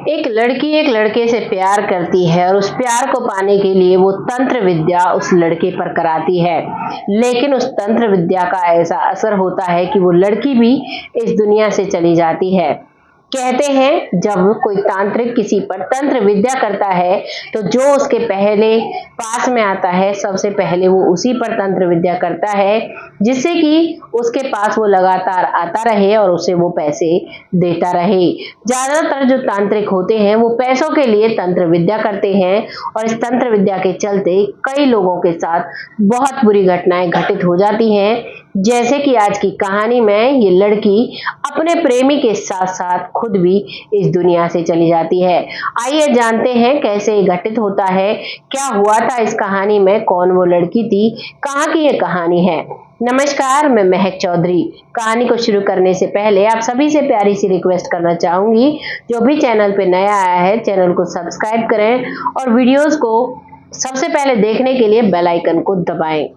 एक लड़की एक लड़के से प्यार करती है और उस प्यार को पाने के लिए वो तंत्र विद्या उस लड़के पर कराती है। लेकिन उस तंत्र विद्या का ऐसा असर होता है कि वो लड़की भी इस दुनिया से चली जाती है। कहते हैं जब कोई तांत्रिक किसी पर तंत्र विद्या करता है तो जो उसके पहले पास में आता है सबसे पहले वो उसी पर तंत्र विद्या करता है, जिससे कि उसके पास वो लगातार आता रहे और उसे वो पैसे देता रहे। ज्यादातर जो तांत्रिक होते हैं वो पैसों के लिए तंत्र विद्या करते हैं और इस तंत्र विद्या के चलते कई लोगों के साथ बहुत बुरी घटनाएं घटित हो जाती हैं। जैसे कि आज की कहानी में ये लड़की अपने प्रेमी के साथ साथ खुद भी इस दुनिया से चली जाती है। आइए जानते हैं कैसे ये घटित होता है, क्या हुआ था इस कहानी में, कौन वो लड़की थी, कहाँ की ये कहानी है। नमस्कार, मैं महक चौधरी। कहानी को शुरू करने से पहले आप सभी से प्यारी सी रिक्वेस्ट करना चाहूंगी, जो भी चैनल पे नया आया है चैनल को सब्सक्राइब करें और वीडियोस को सबसे पहले देखने के लिए बेल आइकन को दबाएं।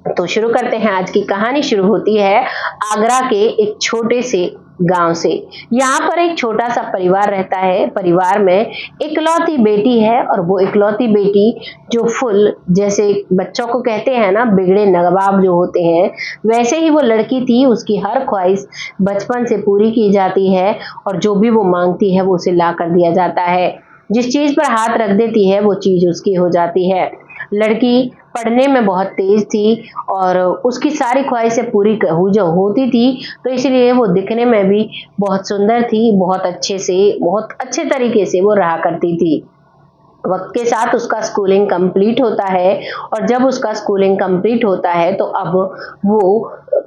तो शुरू करते हैं। आज की कहानी शुरू होती है आगरा के एक छोटे से गांव से। यहाँ पर एक छोटा सा परिवार रहता है। परिवार में इकलौती बेटी है और वो इकलौती बेटी जो फुल, जैसे बच्चों को कहते हैं ना बिगड़े नवाब जो होते हैं, वैसे ही वो लड़की थी। उसकी हर ख्वाहिश बचपन से पूरी की जाती है और जो भी वो मांगती है वो उसे ला कर दिया जाता है। जिस चीज पर हाथ रख देती है वो चीज उसकी हो जाती है। लड़की पढ़ने में बहुत तेज थी और उसकी सारी ख्वाहिशें पूरी जो होती थी, तो इसलिए वो दिखने में भी बहुत सुंदर थी। बहुत अच्छे तरीके से वो रहा करती थी। वक्त के साथ उसका स्कूलिंग कंप्लीट होता है और जब उसका स्कूलिंग कंप्लीट होता है तो अब वो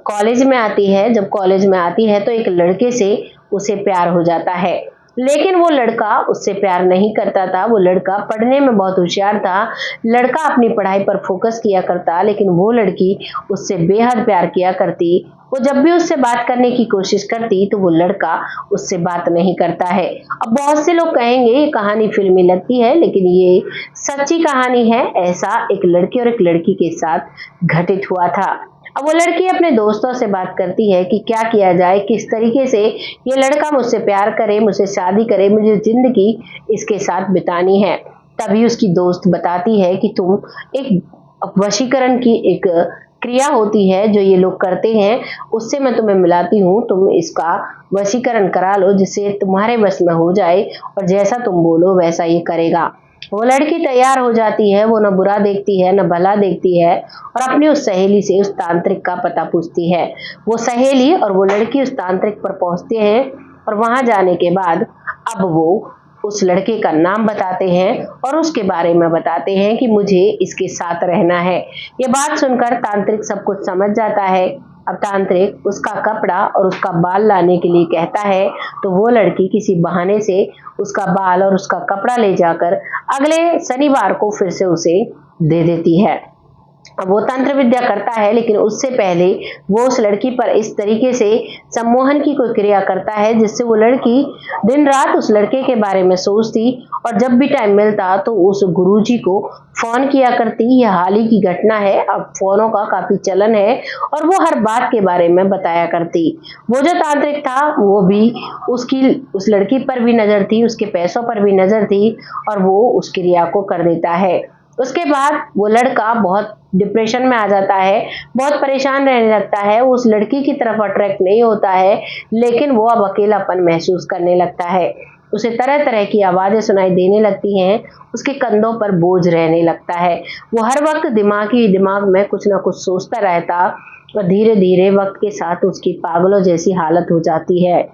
कॉलेज में आती है। जब कॉलेज में आती है तो एक लड़के से उसे प्यार हो जाता है, लेकिन वो लड़का उससे प्यार नहीं करता था। वो लड़का पढ़ने में बहुत होशियार था। लड़का अपनी पढ़ाई पर फोकस किया करता, लेकिन वो लड़की उससे बेहद प्यार किया करती। वो जब भी उससे बात करने की कोशिश करती तो वो लड़का उससे बात नहीं करता है। अब बहुत से लोग कहेंगे ये कहानी फिल्मी लगती है, लेकिन ये सच्ची कहानी है। ऐसा एक लड़की और एक लड़की के साथ घटित हुआ था। अब वो लड़की अपने दोस्तों से बात करती है कि क्या किया जाए, किस तरीके से ये लड़का मुझसे प्यार करे, मुझसे शादी करे, मुझे जिंदगी इसके साथ बितानी है। तभी उसकी दोस्त बताती है कि तुम एक वशीकरण की एक क्रिया होती है जो ये लोग करते हैं, उससे मैं तुम्हें मिलाती हूँ, तुम इसका वशीकरण करा लो जिससे तुम्हारे बस में हो जाए और जैसा तुम बोलो वैसा ये करेगा। वो लड़की तैयार हो जाती है। वो न बुरा देखती है न भला देखती है और अपनी उस सहेली से उस तांत्रिक का पता पूछती है। वो सहेली और वो लड़की उस तांत्रिक पर पहुंचते हैं और वहां जाने के बाद अब वो उस लड़के का नाम बताते हैं और उसके बारे में बताते हैं कि मुझे इसके साथ रहना है। ये बात सुनकर तांत्रिक सब कुछ समझ जाता है। अब तांत्रिक उसका कपड़ा और उसका बाल लाने के लिए कहता है, तो वो लड़की किसी बहाने से उसका बाल और उसका कपड़ा ले जाकर अगले शनिवार को फिर से उसे दे देती है। अब वो तंत्र विद्या करता है, लेकिन उससे पहले वो उस लड़की पर इस तरीके से सम्मोहन की कोई क्रिया करता है जिससे वो लड़की दिन रात उस लड़के के बारे में सोचती और जब भी टाइम मिलता तो उस गुरुजी को फोन किया करती। यह हाल ही की घटना है, अब फोनों का काफी चलन है और वो हर बात के बारे में बताया करती। वो जो तांत्रिक था वो भी उस लड़की पर भी नजर थी, उसके पैसों पर भी नजर थी और वो उस क्रिया को कर देता है। उसके बाद वो लड़का बहुत डिप्रेशन में आ जाता है, बहुत परेशान रहने लगता है। वो उस लड़की की तरफ अट्रैक्ट नहीं होता है, लेकिन वो अब अकेलापन महसूस करने लगता है। उसे तरह तरह की आवाजें सुनाई देने लगती हैं, उसके कंधों पर बोझ रहने लगता है। वो हर वक्त दिमाग में कुछ ना कुछ सोचता रहता और धीरे धीरे वक्त के साथ उसकी पागलों जैसी हालत हो जाती है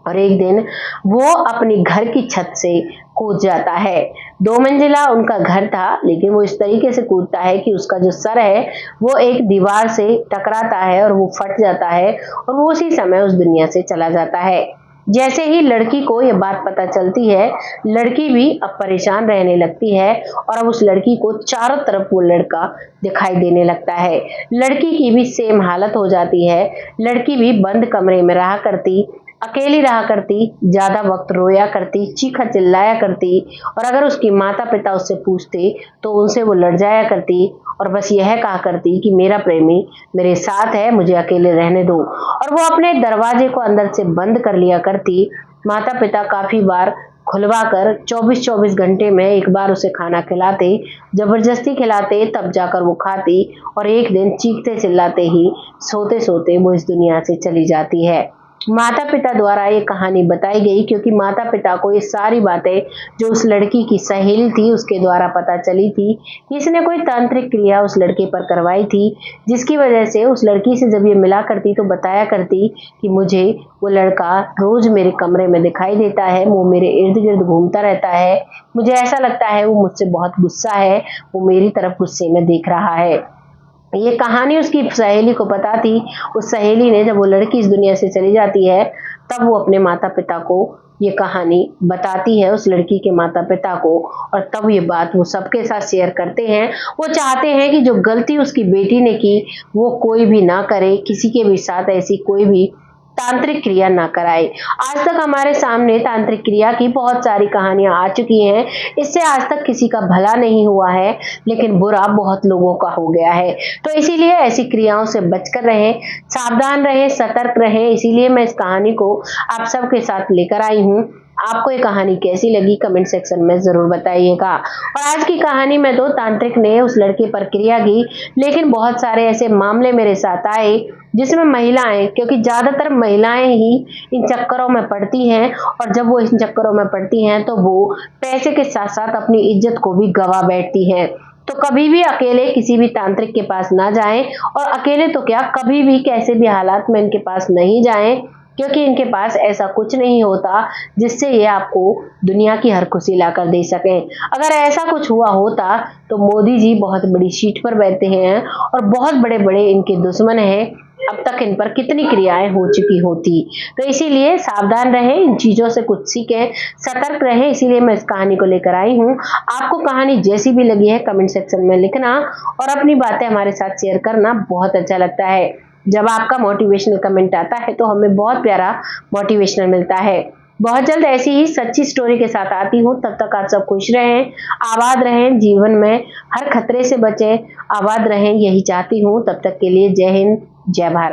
और एक दिन वो अपनी घर की छत से कूद जाता है। 2 मंजिला उनका घर था, लेकिन वो इस तरीके से कूदता है कि उसका जो सर है वो एक दीवार से टकराता है और वो फट जाता है और वो उसी समय उस दुनिया से चला जाता है। जैसे ही लड़की को ये बात पता चलती है, लड़की भी अब परेशान रहने लगती है और अब उस लड़की को चारों तरफ वो लड़का दिखाई देने लगता है। लड़की की भी सेम हालत हो जाती है। लड़की भी बंद कमरे में रहा करती, अकेली रहा करती, ज्यादा वक्त रोया करती, चीखा चिल्लाया करती और अगर उसकी माता पिता उससे पूछते तो उनसे वो लड़ जाया करती और बस यह कहा करती कि मेरा प्रेमी मेरे साथ है, मुझे अकेले रहने दो। और वो अपने दरवाजे को अंदर से बंद कर लिया करती। माता पिता काफी बार खुलवा कर 24-24 घंटे में एक बार उसे खाना खिलाते, जबरदस्ती खिलाते, तब जाकर वो खाती और एक दिन चीखते चिल्लाते ही सोते-सोते वो इस दुनिया से चली जाती है। माता-पिता द्वारा ये कहानी बताई गई क्योंकि माता-पिता को ये सारी बातें जो उस लड़की की सहेली थी उसके द्वारा पता चली थी कि इसने कोई तांत्रिक क्रिया उस लड़के पर करवाई थी, जिसकी वजह से उस लड़की से जब ये मिला करती तो बताया करती कि मुझे वो लड़का रोज मेरे कमरे में दिखाई देता है, वो मेरे इर्द-गिर्द घूमता रहता है, मुझे ऐसा लगता है वो मुझसे बहुत गुस्सा है, वो मेरी तरफ गुस्से में देख रहा है। ये कहानी उसकी सहेली को पता थी। उस सहेली ने जब वो लड़की इस दुनिया से चली जाती है, तब वो अपने माता-पिता को ये कहानी बताती है, उस लड़की के माता-पिता को, और तब ये बात वो सबके साथ शेयर करते हैं। वो चाहते हैं कि जो गलती उसकी बेटी ने की, वो कोई भी ना करे, किसी के भी साथ ऐसी कोई भी तांत्रिक क्रिया ना कराए। आज तक हमारे सामने तांत्रिक क्रिया की बहुत सारी कहानियां आ चुकी हैं। इससे आज तक किसी का भला नहीं हुआ है, लेकिन बुरा बहुत लोगों का हो गया है। तो इसीलिए ऐसी क्रियाओं से बचकर रहें, सावधान रहें, सतर्क रहें। इसीलिए मैं इस कहानी को आप सबके साथ लेकर आई हूँ। आपको ये कहानी कैसी लगी कमेंट सेक्शन में जरूर बताइएगा। और आज की कहानी में तो तांत्रिक ने उस लड़के पर क्रिया की, लेकिन बहुत सारे ऐसे मामले मेरे साथ आए जिसमें महिलाएं, क्योंकि ज्यादातर महिलाएं ही इन चक्करों में पड़ती हैं, और जब वो इन चक्करों में पड़ती हैं तो वो पैसे के साथ साथ अपनी इज्जत को भी गवा बैठती हैं। तो कभी भी अकेले किसी भी तांत्रिक के पास ना जाएं, और अकेले तो क्या, कभी भी कैसे भी हालात में इनके पास नहीं जाएं, क्योंकि इनके पास ऐसा कुछ नहीं होता जिससे ये आपको दुनिया की हर खुशी लाकर दे सकें। अगर ऐसा कुछ हुआ होता तो मोदी जी बहुत बड़ी सीट पर बैठते हैं और बहुत बड़े बड़े इनके दुश्मन हैं, अब तक इन पर कितनी क्रियाएं हो चुकी होती। तो इसीलिए सावधान रहें, इन चीजों से कुछ सीखें, सतर्क रहें। इसीलिए मैं इस कहानी को लेकर आई हूँ। आपको कहानी जैसी भी लगी है कमेंट सेक्शन में लिखना और अपनी बातें हमारे साथ शेयर करना बहुत अच्छा लगता है। जब आपका मोटिवेशनल कमेंट आता है तो हमें बहुत प्यारा मोटिवेशनल मिलता है। बहुत जल्द ऐसी ही सच्ची स्टोरी के साथ आती हूँ। तब तक आप सब खुश रहें, आबाद रहें, जीवन में हर खतरे से बचें, आबाद रहें, यही चाहती हूँ। तब तक के लिए जय हिंद, जय भारत।